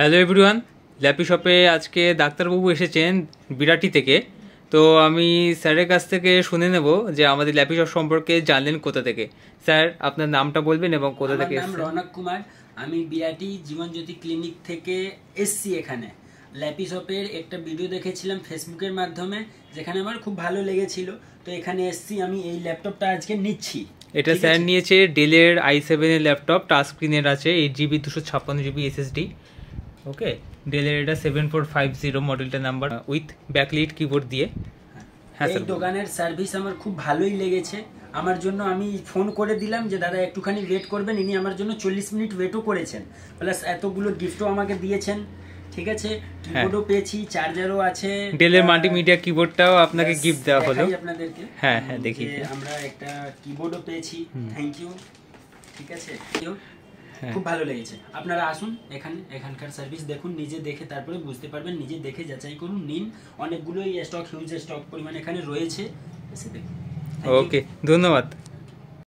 Hello everyone, lappy শপে আজকে ডাক্তারবাবু এসেছেন বিরাটি থেকে। তো আমি স্যারের কাছ থেকে শুনে নেব যে আমাদের ল্যাপি শপ সম্পর্কে জানলেন কোথা থেকে। স্যার, আপনার নামটা বলবেন এবং কোথা থেকে এসেছেন? আমার নাম রনক কুমার। আমি বিরাটি জীবনজ্যোতি ক্লিনিক থেকে এসছি। এখানে ল্যাপি শপের একটা ভিডিও দেখেছিলাম ফেসবুকের মাধ্যমে, যেখানে আমার খুব ভালো লেগেছিল। তো এখানে এসছি, আমি এই ল্যাপটপটা আজকে নিচ্ছি। এটা স্যার নিয়েছে ডেলের i7 এর ল্যাপটপ, টাচ স্ক্রিনের আছে, 8GB 256GB SSD। ওকে, ডেলের এটা 7450 মডেলটা নাম্বার, উইথ ব্যাকলিট কিবোর্ড দিয়ে। হ্যাঁ, এই দোকানের সার্ভিস আমার খুব ভালোই লেগেছে। আমার জন্য আমি ফোন করে দিলাম যে দাদা একটুখানি ওয়েট করবেন, ইনি আমার জন্য 40 মিনিট ওয়েটও করেছেন, প্লাস এতগুলো গিফটও আমাকে দিয়েছেন। ঠিক আছে, কিবোর্ডও পেয়েছি, চার্জারও আছে। ডেলের মাল্টিমিডিয়া কিবোর্ডটাও আপনাকে গিফট দেওয়া হলো আপনাদেরকে। হ্যাঁ হ্যাঁ, দেখি আমরা একটা কিবোর্ডও পেয়েছি। Thank you. ঠিক আছে, খুব ভালো লেগেছে। আপনারা আসুন এখানকার সার্ভিস দেখুন, নিজে দেখে তারপরে বুঝতে পারবেন, নিজে দেখে যাচাই করুন, নিন। অনেকগুলোই স্টক, হিউজ স্টক পরিমাণ এখানে রয়েছে। ওকে, ধন্যবাদ।